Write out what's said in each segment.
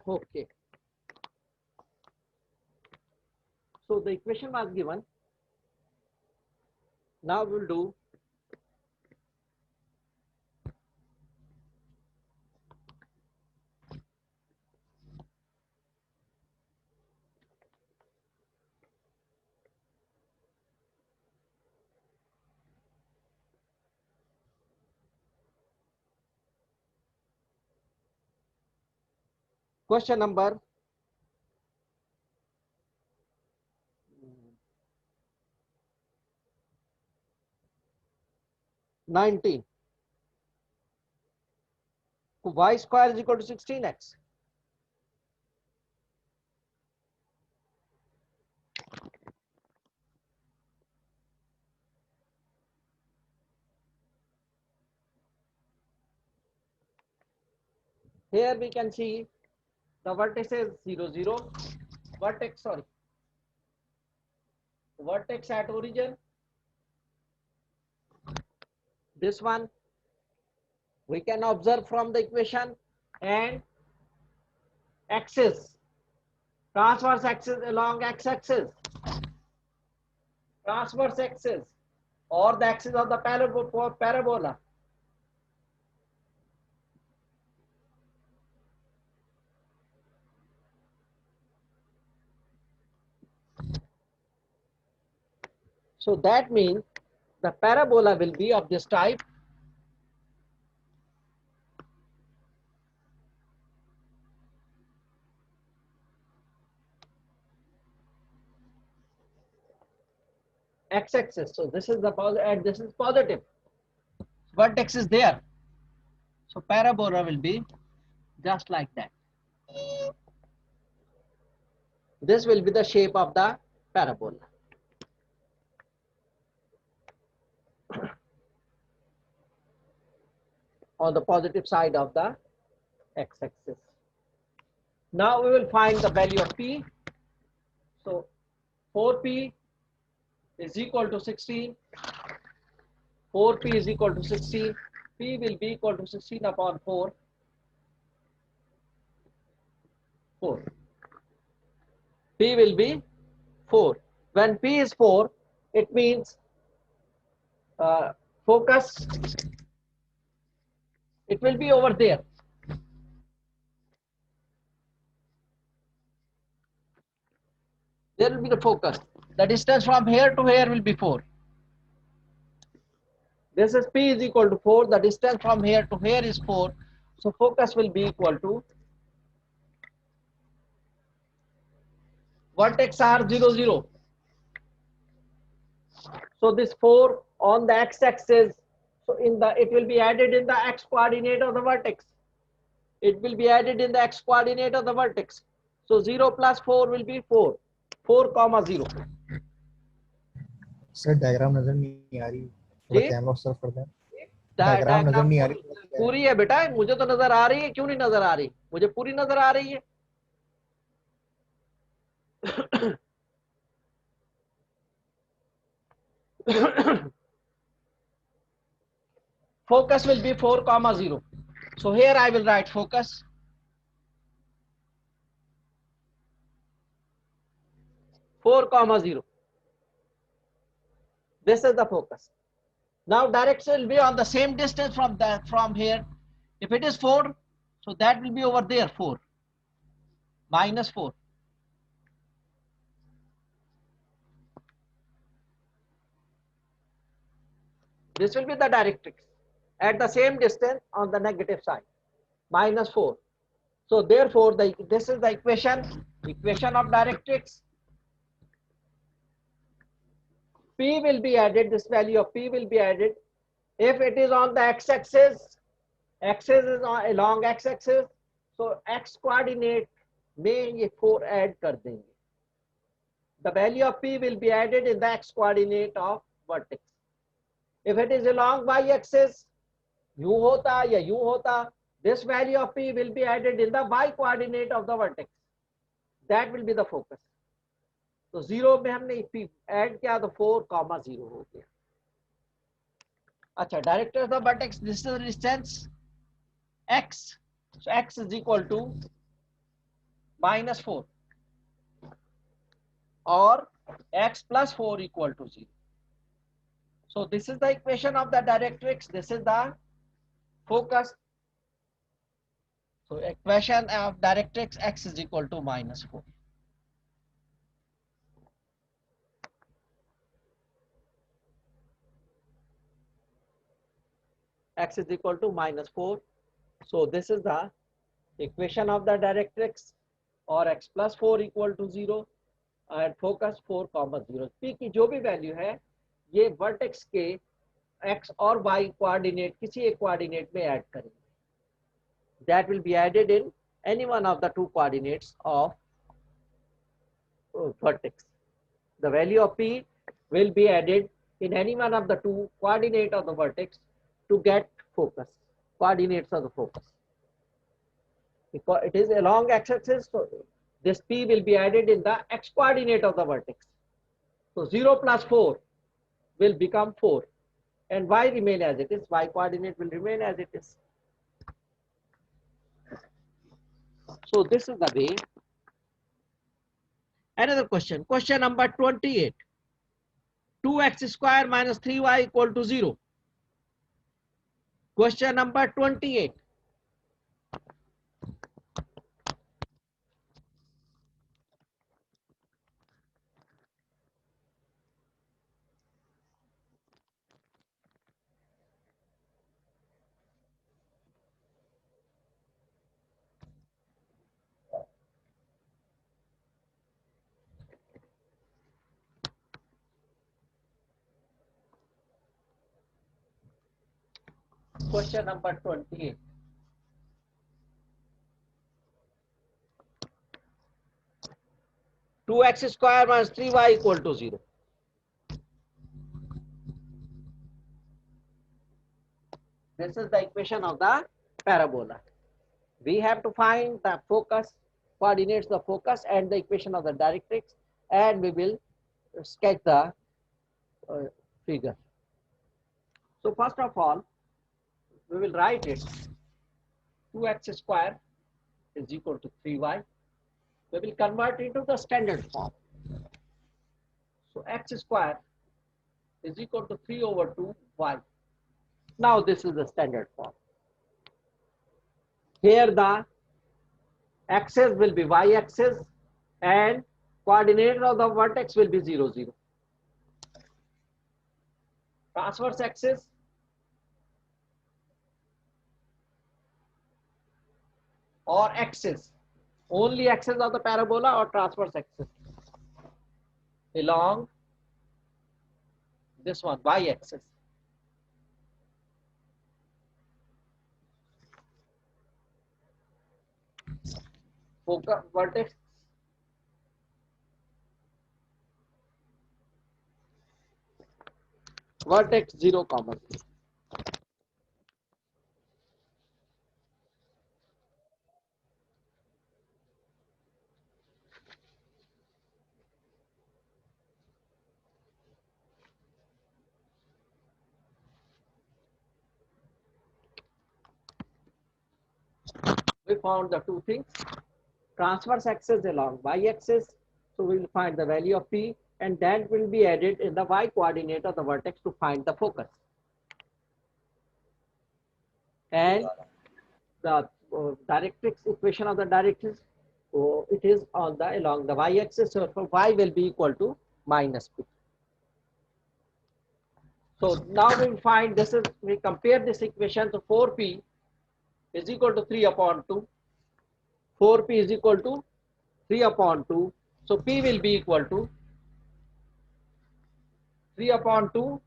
Okay. So the equation was given. Now we'll do question number 19. Y square is equal to 16x. Here we can see the vertex is 0, 0. Vertex, sorry. Vertex at origin. This one we can observe from the equation, and axis, transverse axis along x-axis, transverse axis, or the axis of the parabola. So that means the parabola will be of this type. X-axis. So this is the positive, and this is positive. Vertex is there. So parabola will be just like that. This will be the shape of the parabola. On the positive side of the x-axis. Now we will find the value of p. So 4p is equal to 16. 4p is equal to 16. P will be equal to 16 upon 4. 4. P will be 4. When P is 4, it means focus, it will be over there. There will be the focus. The distance from here to here will be 4. This is P is equal to 4. The distance from here to here is 4. So focus will be equal to, vertex are 0, 0. So this 4 on the x-axis, so it will be added in the x coordinate of the vertex. It will be added in the x coordinate of the vertex. So 0 plus 4 will be 4. 4 comma 0. Sir diagram नजर नहीं आ रही, थोड़ा camera off कर दें। Diagram नजर नहीं आ रही, पूरी है बेटा, मुझे तो नजर आ रही है, क्यों नहीं नजर आ रही? मुझे पूरी नजर आ रही है। Focus will be 4 comma 0. So here I will write focus. Four comma 0. This is the focus. Now direction will be on the same distance from here. If it is 4, so that will be over there 4. Minus 4. This will be the directrix at the same distance on the negative side. Minus 4. So therefore this is the equation of directrix. P will be added, this value of P will be added. If it is on the x-axis, axis is along x-axis, so x coordinate में ये 4 add कर देंगे. The value of P will be added in the x coordinate of vertex. If it is along y-axis, यूं होता या यूं होता, this value of P will be added in the y coordinate of the vertex. That will be the focus. तो 0 में हमने P add किया तो 4 comma 0 हो गया. अच्छा, director of the vertex, this is the distance x. So x is equal to minus 4 or x plus 4 equal to 0. So this is the equation of the directrix. This is the focus. So equation of directrix x is equal to minus 4. X is equal to minus 4. So this is the equation of the directrix, और x plus 4 equal to 0 and focus 4, 0. P की जो भी value है ये vertex के x और y coordinate किसी एक कोऑर्डिनेट में ऐड करेंगे. That will be added in any one of the two coordinates of vertex. The value of P will be added in any one of the two coordinate of the vertex to get focus, coordinates of the focus. Because it is along x-axis, so this P will be added in the x coordinate of the vertex. So 0 plus 4 will become 4 and y remain as it is, y coordinate will remain as it is. So this is the way. Another question, question number 28. 2x square minus 3y equal to 0. Question number 28. Question number 28. Two x square minus 3y equal to 0. This is the equation of the parabola. We have to find the focus, coordinates the focus and the equation of the directrix, and we will sketch the figure. So first of all, we will write it. 2x square is equal to 3y. We will convert into the standard form. So x square is equal to 3 over 2y. Now this is the standard form. Here the axis will be y-axis and coordinate of the vertex will be 0, 0. Transverse axis or axis, only axis of the parabola or transverse axis along this one, y-axis. Focus vertex vertex 0, 0. We found the two things. Transverse axis along y-axis, so we will find the value of P and that will be added in the y coordinate of the vertex to find the focus. And the directrix, equation of the directrix, so it is on the along the y-axis, so for y will be equal to minus P. So now we will find this is, we compare this equation, so 4P is equal to 3 upon 2. 4P is equal to 3 upon 2. So P will be equal to 3 upon 2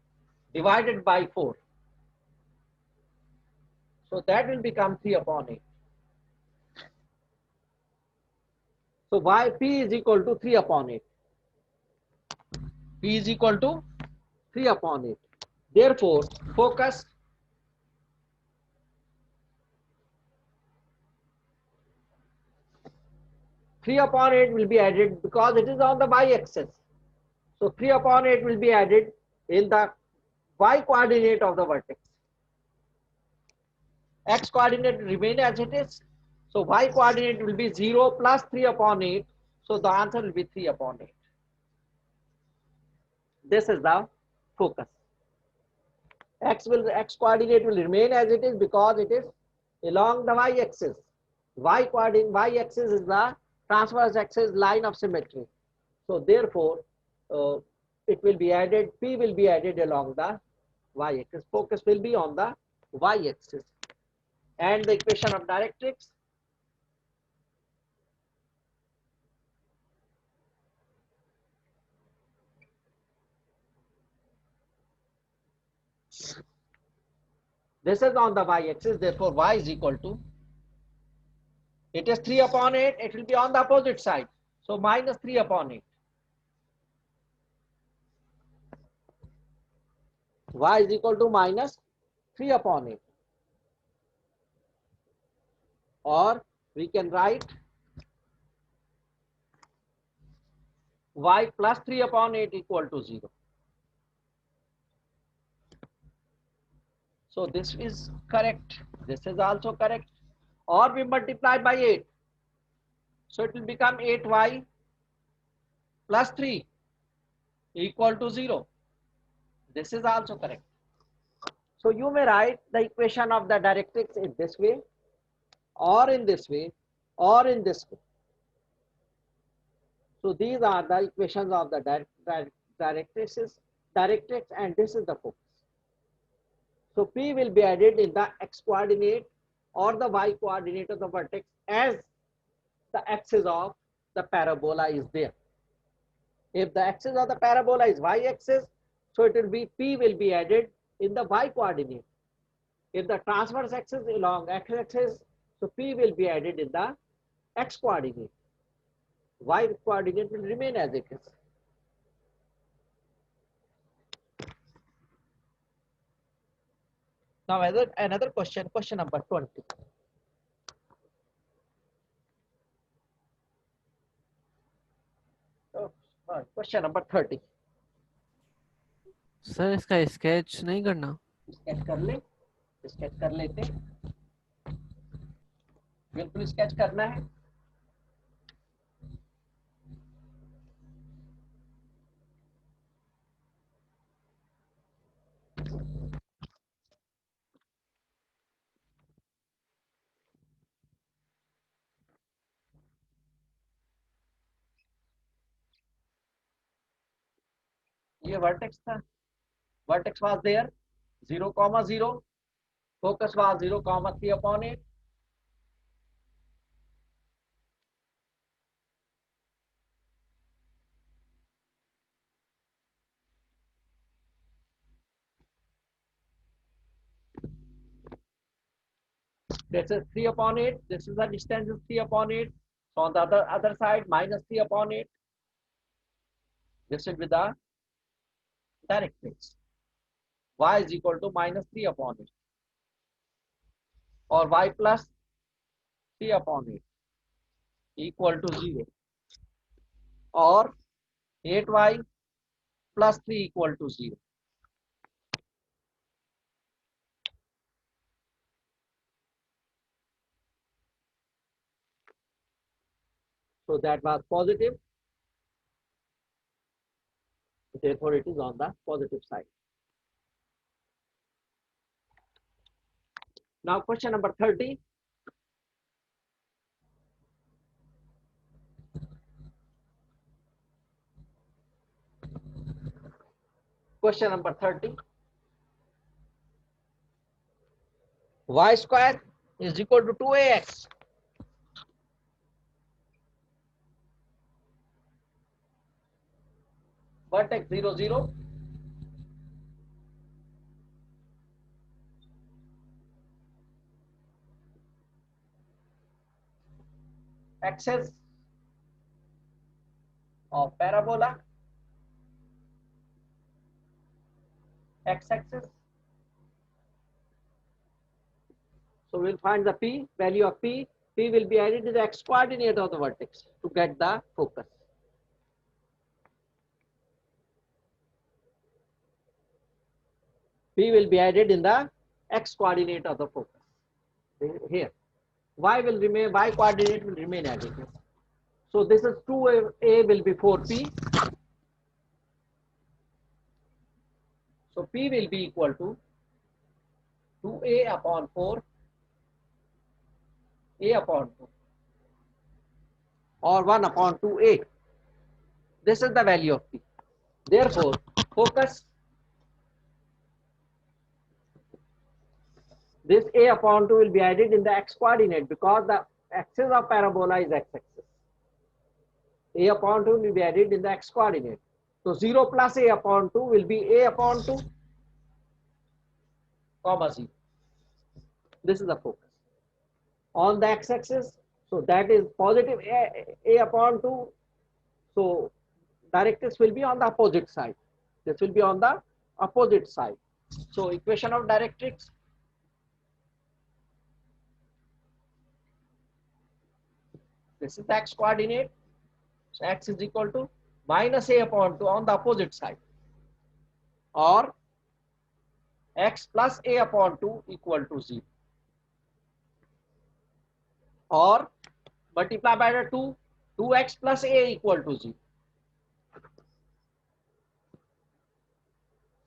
divided by 4. So that will become 3 upon 8. So P is equal to 3 upon 8. P is equal to 3 upon 8. Therefore, focus three upon 8 will be added because it is on the y-axis. So 3 upon 8 will be added in the y coordinate of the vertex. X coordinate remain as it is. So y coordinate will be 0 plus 3 upon 8. So the answer will be 3 upon 8. This is the focus. X coordinate will remain as it is because it is along the y axis. Y axis is the transverse axis line of symmetry. So therefore, uh, it will be added. P will be added along the y axis. Focus will be on the y axis. And the equation of directrix. This is on the y axis. Therefore, y is equal to. It is 3 upon 8. It will be on the opposite side. So minus 3 upon 8. Y is equal to minus 3 upon 8. Or we can write y plus 3 upon 8 equal to 0. So this is correct. This is also correct. Or we multiply by 8. So it will become 8y plus 3 equal to 0. This is also correct. So you may write the equation of the directrix in this way, or in this way, or in this way. So these are the equations of the directrix, and this is the focus. So P will be added in the x coordinate or the y coordinate of the vertex as the axis of the parabola is there. If the axis of the parabola is y axis, so it will be P will be added in the y coordinate. If the transverse axis along x axis, so P will be added in the x coordinate. Y coordinate will remain as it is. Now another question, question number 20. Question number 30. Sir इसका sketch नहीं करना? Sketch कर ले, sketch कर लेते, बिल्कुल sketch करना है. ये वर्टेक्स था, vertex was there 0,0, focus was 0,3 upon 8. This is 3 upon 8. This is the distance is 3 upon 8. So on the other side, minus 3 upon 8. This will be the directrix. Y is equal to minus 3 upon 8. Or y plus 3 upon 8 equal to 0. Or 8y plus 3 equal to 0. So that was positive. Therefore, it is on the positive side. Now, question number 30. Question number 30. Y square is equal to 2ax. Vertex 0, 0. Axis of parabola, x-axis. So we'll find the P, value of P. P will be added to the x coordinate of the vertex to get the focus. P will be added in the x coordinate of the focus here. y will remain, y coordinate will remain as it is. So this is 2a will be 4p. So p will be equal to 2a upon 4 a upon 2 or 1 upon 2a. This is the value of p. Therefore, focus this a upon 2 will be added in the x coordinate because the axis of parabola is x-axis. A upon 2 will be added in the x coordinate. So 0 plus a upon 2 will be a upon 2 comma 0. This is the focus. On the x-axis, so that is positive a upon 2. So directrix will be on the opposite side. This will be on the opposite side. So equation of directrix. This is the x coordinate. So x is equal to minus a upon 2 on the opposite side, or x plus a upon 2 equal to 0, or multiply by the 2, 2x plus a equal to 0.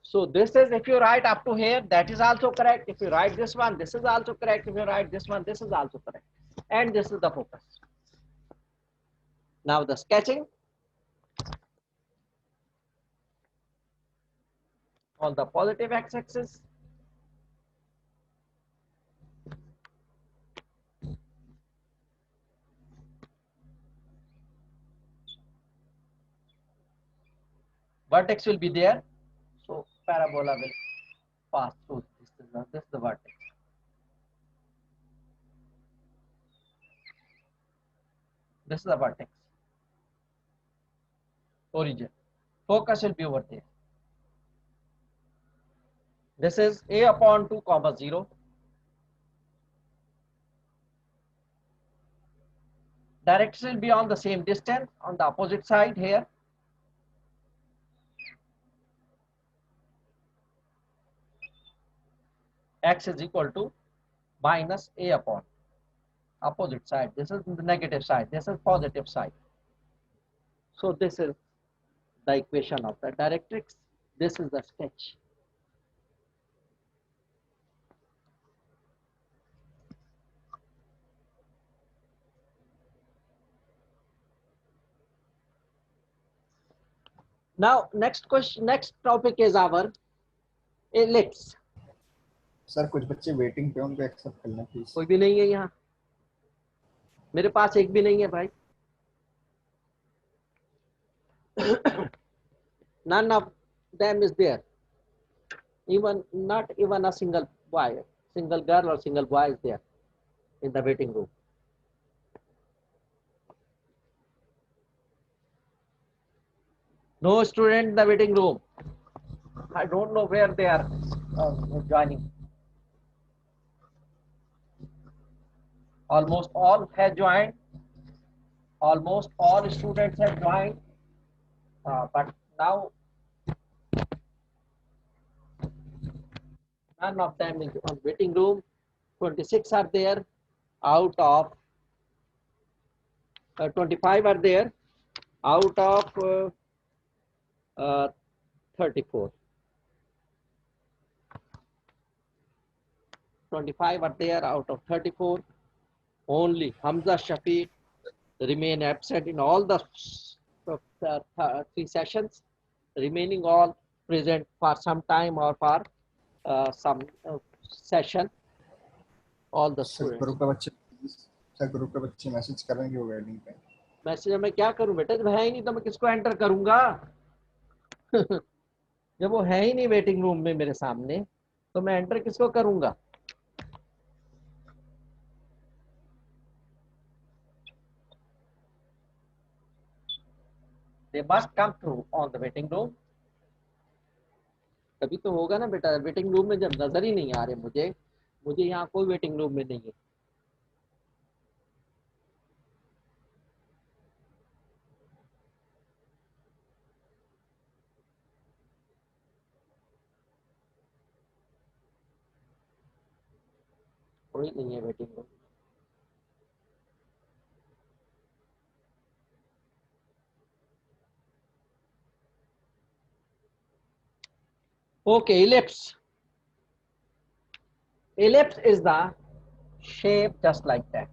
So this is, if you write up to here, that is also correct. If you write this one, this is also correct. If you write this one, this is also correct. And this is the focus. Now the sketching on the positive x-axis. Vertex will be there. So parabola will pass through. This is the vertex. This is the vertex. Origin. Focus will be over there. This is a upon 2 comma 0. Direction will be on the same distance on the opposite side here. X is equal to minus a upon opposite side. This is the negative side. This is positive side. So this is the equation of the directrix. This is the sketch. Now next question, next topic is our ellipse. Sir कुछ बच्चे waiting पे उनको accept करना please. कोई भी नहीं है यहाँ, मेरे पास एक भी नहीं है भाई. None of them is there. Even not even a single boy, single girl or single boy is there in the waiting room. No student in the waiting room. I don't know where they are joining. Almost all have joined. Almost all students have joined. But now none of them is on waiting room. 26 are there out of 25 are there out of 34. 25 are there out of 34. Only Hamza Shafiq remain absent in all the 3 sessions. Remaining all present for some time or for some session. All the students. Group के बच्चे message करेंगे वो waiting पे. Message मैं क्या करूं बेटा, जब है ही नहीं तो मैं किसको एंटर करूंगा. जब वो है ही नहीं वेटिंग रूम में मेरे सामने तो मैं एंटर किसको करूंगा. They must come through on the waiting room. तभी तो होगा ना बेटा. वेटिंग रूम में जब नजर ही नहीं आ रहे मुझे यहाँ कोई वेटिंग रूम में नहीं है. कोई नहीं है waiting room. Okay, ellipse. Ellipse is the shape just like that.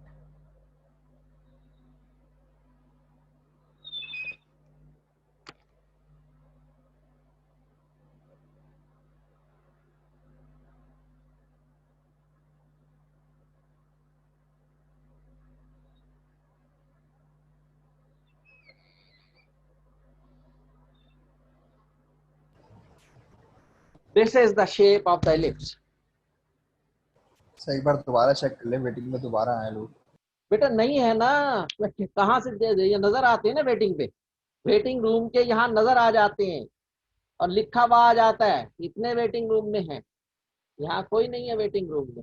This is the shape of the ellipse. Sir एक बार दोबारा चेक कर ले, वेटिंग में दोबारा आए लोग। बेटा नहीं है ना, कहाँ से ये नजर आते हैं ना वेटिंग पे, वेटिंग रूम के यहाँ नजर आ जाते हैं और लिखा हुआ आ जाता है इतने वेटिंग रूम में है, यहाँ कोई नहीं है वेटिंग रूम में।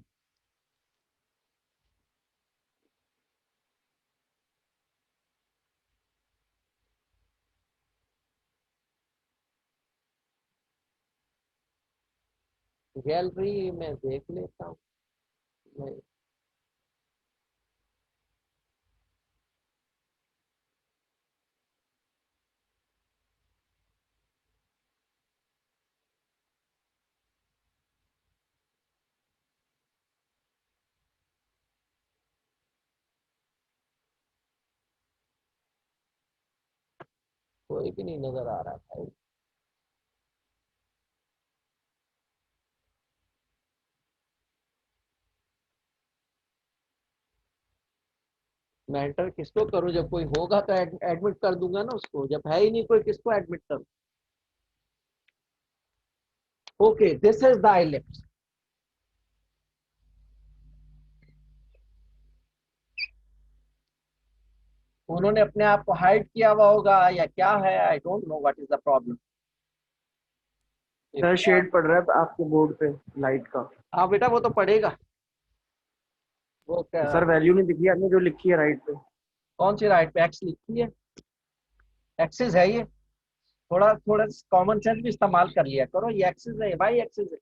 गैलरी में देख लेता हूँ मैं। कोई भी नहीं नजर आ रहा था। मेंटर किसको करूँ, जब कोई होगा तो एडमिट कर दूंगा ना उसको, जब है ही नहीं कोई किसको एडमिट करूँ। Okay, this is the ellipse. उन्होंने अपने आप को हाइड किया हुआ होगा या क्या है, I don't know what is the problem. Sir shade पड़ रहा है आपके बोर्ड पे लाइट का। हाँ बेटा वो तो पड़ेगा। वो क्या सर वैल्यू नहीं दिखी आपने जो लिखी है राइट पे। कौन सी राइट पे एक्स लिखी है, एक्सिस है ये, थोड़ा थोड़ा कॉमन सेंस भी इस्तेमाल कर लिया करो, ये एक्सिस है भाई, एक्सिस है।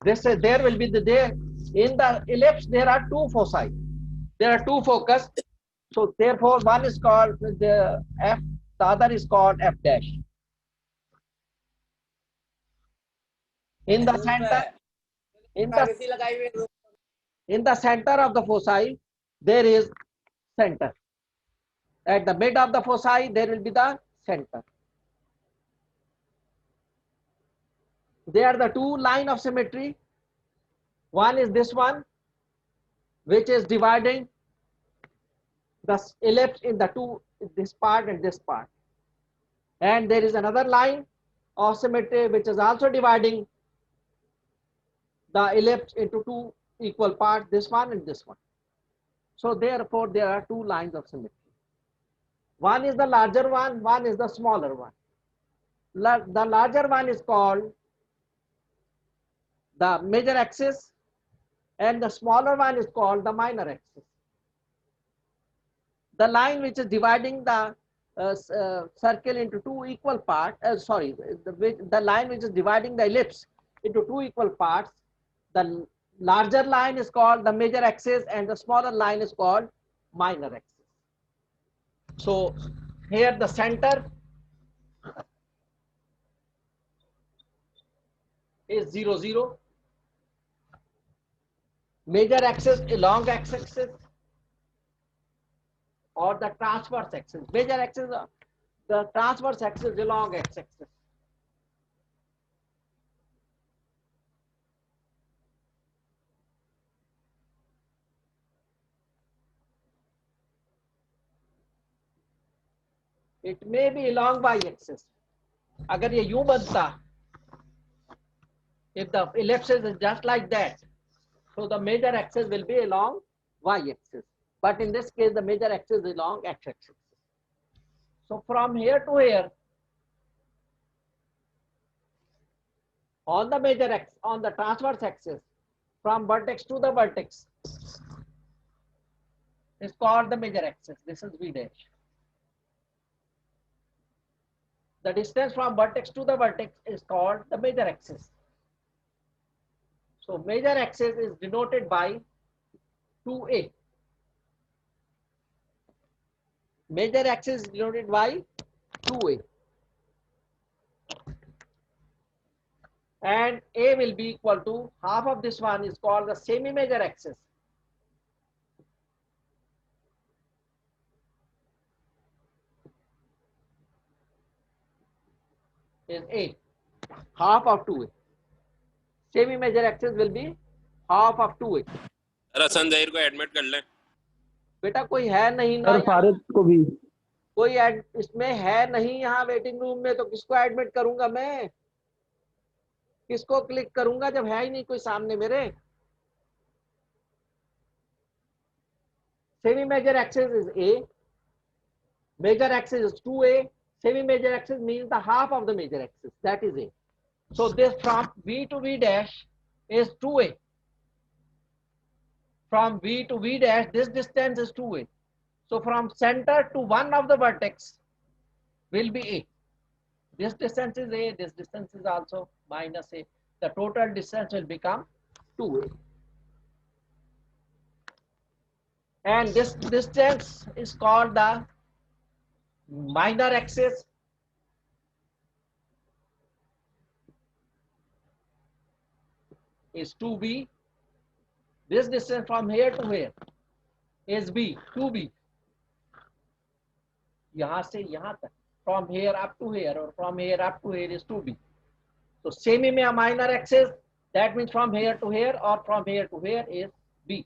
This is, there will be there in the ellipse there are two foci, there are two focus, so therefore one is called the f, the other is called f dash. In the center, in the center of the foci there is center, at the mid of the foci there will be the center. They are the two line of symmetry. One is this one, which is dividing the ellipse in the two, this part and this part. And there is another line of symmetry which is also dividing the ellipse into two equal parts, this one and this one. So therefore there are two lines of symmetry. One is the larger one is the smaller one. The larger one is called the major axis and the smaller one is called the minor axis. The line which is dividing the circle into two equal parts, the line which is dividing the ellipse into two equal parts, the larger line is called the major axis and the smaller line is called minor axis. So here the center is 0, 0. Major axis along x-axis or the transverse axis. Major axis, the transverse axis along x-axis. It may be along y-axis. अगर ये यूं बनता, if the ellipse is just like that, so the major axis will be along y-axis. But in this case, the major axis is along x-axis. So from here to here, on the major axis, on the transverse axis, from vertex to the vertex, is called the major axis. This is V dash. The distance from vertex to the vertex is called the major axis. So major axis is denoted by 2a. Major axis is denoted by 2a, and a will be equal to half of this one is called the semi-major axis. Is a, half of 2a. Semi-major axis will be half of 2a. रसन जहीर को admit कर लें। बेटा कोई है नहीं ना sir यहाँ, फारिद को भी। कोई इसमें है नहीं यहाँ वेटिंग रूम में, तो किसको एडमिट करूंगा मैं, किसको क्लिक करूंगा जब है ही नहीं कोई सामने मेरे। Semi major axis is a, major axis is 2a, semi major axis means the half of the major axis, that is a. So this from v to v dash is 2a. From v to v dash this distance is 2a. So from center to one of the vertex will be a. This distance is a, this distance is also minus a. The total distance will become 2a. And this distance is called the minor axis. Is 2b. This distance from here to here is b, 2b. यहाँ से यहाँ तक, from here up to here or from here up to here is 2b. So semi में minor axis, that means from here to here or from here to here is b.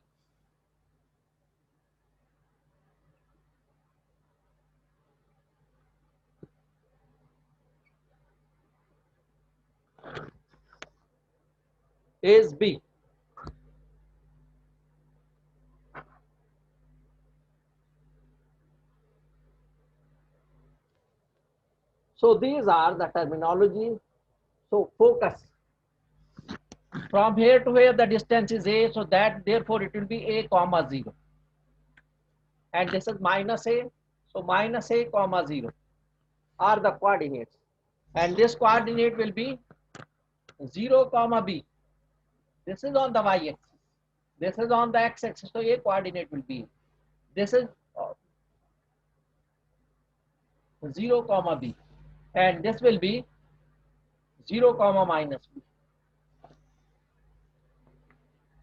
Is b. So these are the terminology. So focus. From here to here the distance is a, so that therefore it will be a comma 0. And this is minus a, so minus a comma 0 are the coordinates. And this coordinate will be 0 comma b. This is on the y-axis. This is on the x-axis, so a coordinate will be. This is 0 comma b. And this will be 0 comma minus b.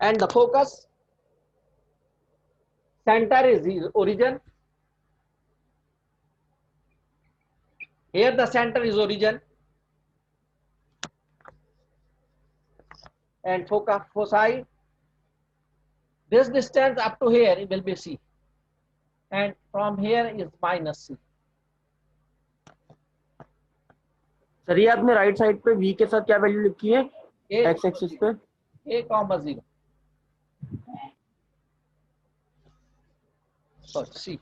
And the focus center is origin. Here the center is origin. And foci, this distance up to here it will be c. And from here is minus c. Sir ये आपने right side पे v के साथ क्या value लिखी है A, x axis पे? a comma 0. So c.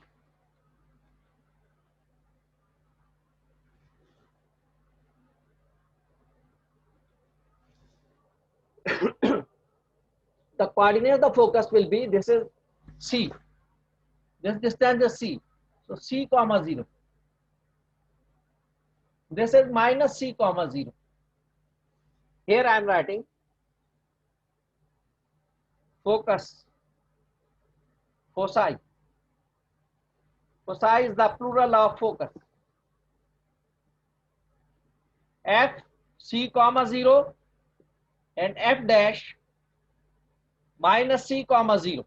The coordinate of the focus will be, this is c. This distance is c. So c comma 0. This is minus c comma 0. Here I am writing focus, foci. Foci is the plural of focus. F c comma 0 and f dash minus c comma 0.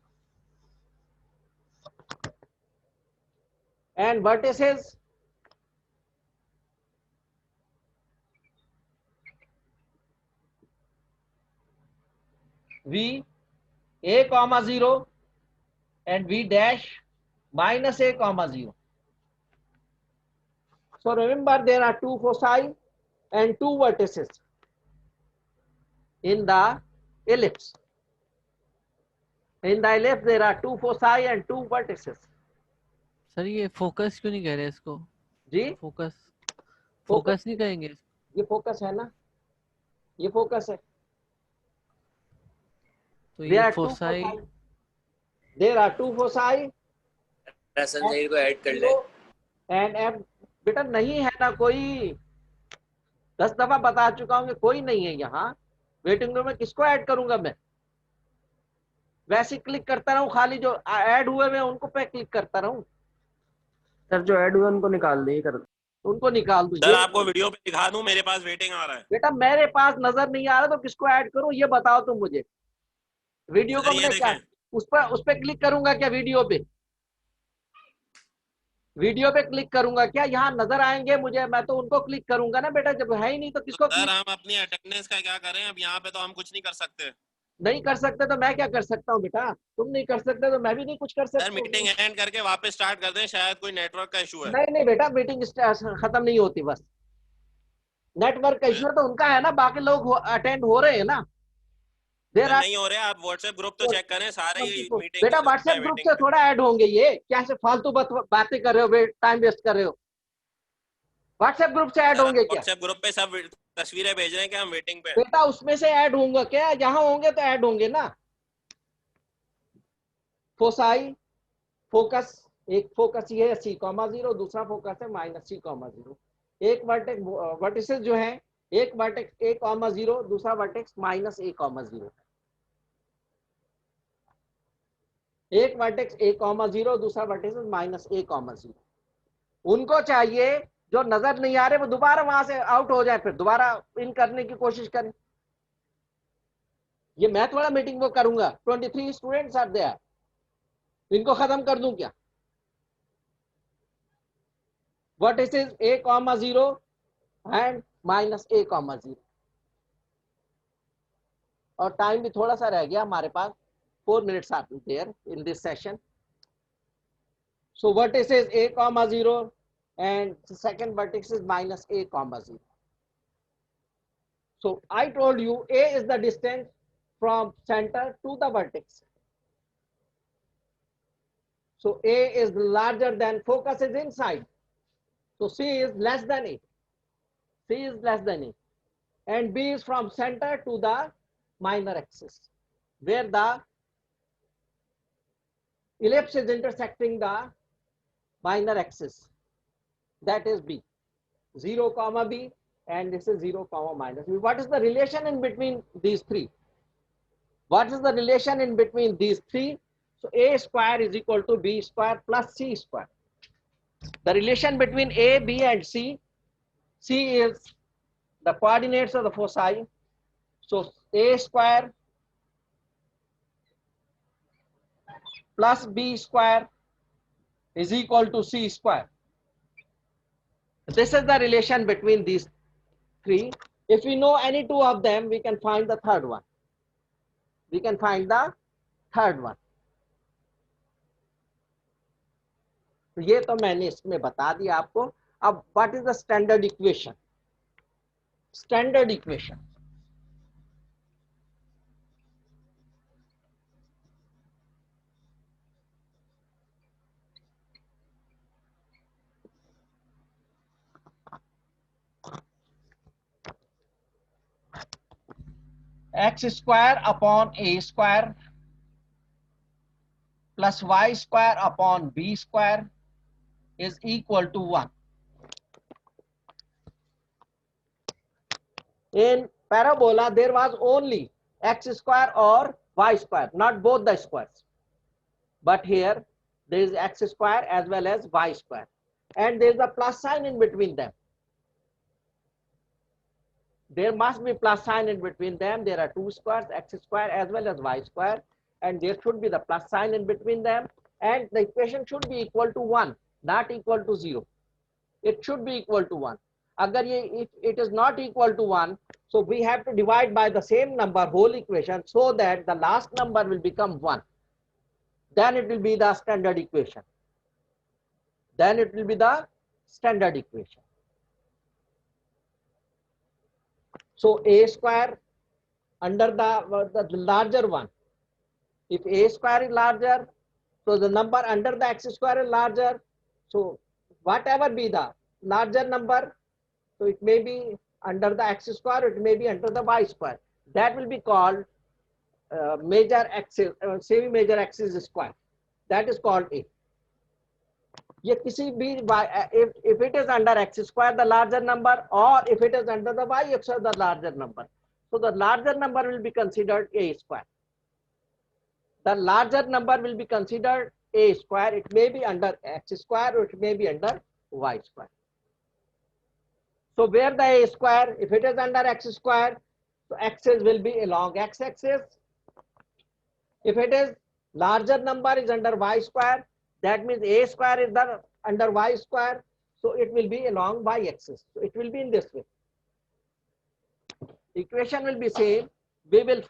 And vertices v a comma 0 and v dash minus a comma 0. So remember there are two foci and two vertices in the ellipse. In the ellipse there are two foci and two vertices. Sir ये focus क्यों नहीं कह रहे इसको? जी focus नहीं कहेंगे? ये focus है ना, ये फोकस है. तो There ये are two foci, foci. There are two foci रसन जहीर को ऐड कर लें। and f. बेटा नहीं है ना कोई, 10 दफा बता चुका हूं कि कोई नहीं है यहाँ वेटिंग रूम में. किसको ऐड करूंगा मैं? वैसे क्लिक करता रहूं, खाली जो ऐड हुए मैं उनको पे क्लिक करता रहूं. सर जो ऐड हुए उनको निकाल दिए कर तो उनको निकाल दो। सर ये आपको वीडियो पे दिखा दूं, मेरे पास वेटिंग आ रहा है। बेटा मेरे पास नजर नहीं आ रहा तो किसको ऐड करूं ये बताओ तुम मुझे। वीडियो को सर ये मैंने क्या, देखें, उस पर क्लिक करूंगा क्या? वीडियो पे क्लिक करूंगा क्या? यहाँ नजर आएंगे मुझे, मैं तो उनको क्लिक करूंगा ना बेटा, जब है ही नहीं तो तो किसको सर क्लिक हम अपनी अटेंडेंस का क्या करें? अब यहाँ पे तो हम कुछ नहीं कर सकते। नहीं कर सकते तो मैं क्या कर सकता हूँ बेटा? तुम नहीं कर सकते तो मैं भी नहीं कुछ कर सर सकता मीटिंग हूँ। एंड करके वापस स्टार्ट कर दें, शायद कोई नेटवर्क का इशू है। नहीं नहीं बेटा, मीटिंग खत्म नहीं होती, बस नेटवर्क का फिर इश्यू तो उनका है ना, बाकी लोग अटेंड हो रहे हैं ना। देर सर आर नहीं हो रहे, आप व्हाट्सएप ग्रुप तो चेक करें, सारे ही मीटिंग बेटा के लिस्ट व्हाट्सएप में ग्रुप वेटिंग से पे। थोड़ा ऐड होंगे, ये क्या से फालतू बातें कर रहे हो, टाइम वेस्ट कर रहे हो। व्हाट्सएप ग्रुप से ऐड सर आप होंगे क्या? व्हाट्सएप ग्रुप पे सब तस्वीरें भेज रहे हैं कि हम वेटिंग पे हैं। बेटा उसमें से ऐड होंगे क्या? जहां होंगे तो ऐड होंगे ना। फोसाई फोकस, एक फोकस ये है C,0, दूसरा फोकस है -C,0। एक वर्टेक्स वर्टिसेस जो है, एक वर्टेक्स A,0, दूसरा वर्टेक्स -A,0। एक वर्टेक्स A,0, दूसरा वर्टेक्स -A,0। उनको चाहिए जो नजर नहीं आ रहे वो दोबारा वहां से आउट हो जाए, फिर दोबारा इन करने की कोशिश करें। ये मैं थोड़ा मीटिंग वो करूंगा, 23 स्टूडेंट्स आर देयर, इनको खत्म कर दूं क्या? Vertices A,0 and -A,0। और टाइम भी थोड़ा सा रह गया हमारे पास, 4 minutes are there in this session. So vertices A,0 and the second vertex is -A,0. So I told you A is the distance from center to the vertex. So A is larger than, focus is inside. So C is less than A. C is less than A. And B is from center to the minor axis, where the ellipse is intersecting the minor axis. That is B. 0, B, and this is 0, -B. What is the relation in between these three? What is the relation in between these three? So A square is equal to B square plus C square. The relation between A, B, and C is the coordinates of the foci. So A square plus B square is equal to C square. This is the relation between these three. If we know any two of them, we can find the third one. We can find the third one. तो ये तो मैंने इसमें बता दिया आपको। अब what is the standard equation? Standard equation, x square upon A square plus y square upon B square is equal to 1. In parabola, there was only x square or y square, not both the squares. But here, there is x square as well as y square. And there is a plus sign in between them. There must be plus sign in between them. There are two squares, x square as well as y square. And there should be the plus sign in between them. And the equation should be equal to 1, not equal to 0. It should be equal to 1. If it is not equal to 1, so we have to divide by the same number whole equation so that the last number will become 1. Then it will be the standard equation. Then it will be the standard equation. So A square under the larger one. If A square is larger, so the number under the x square is larger. So whatever be the larger number, so it may be under the x square, it may be under the y square. That will be called major axis, semi-major axis square. That is called A. ये किसी भी if it is under x square the larger number, or if it is under the y square the larger number, so the larger number will be considered A square. The larger number will be considered A square. It may be under x square or it may be under y square. So where the a square, if it is under x square, so axis will be along x-axis. If it is larger number is under y square, that means a square is the under y square, so it will be along y-axis. So it will be in this way. Equation will be same. We will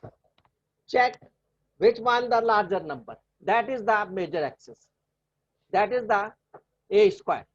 check which one the larger number. That is the major axis. That is the a square.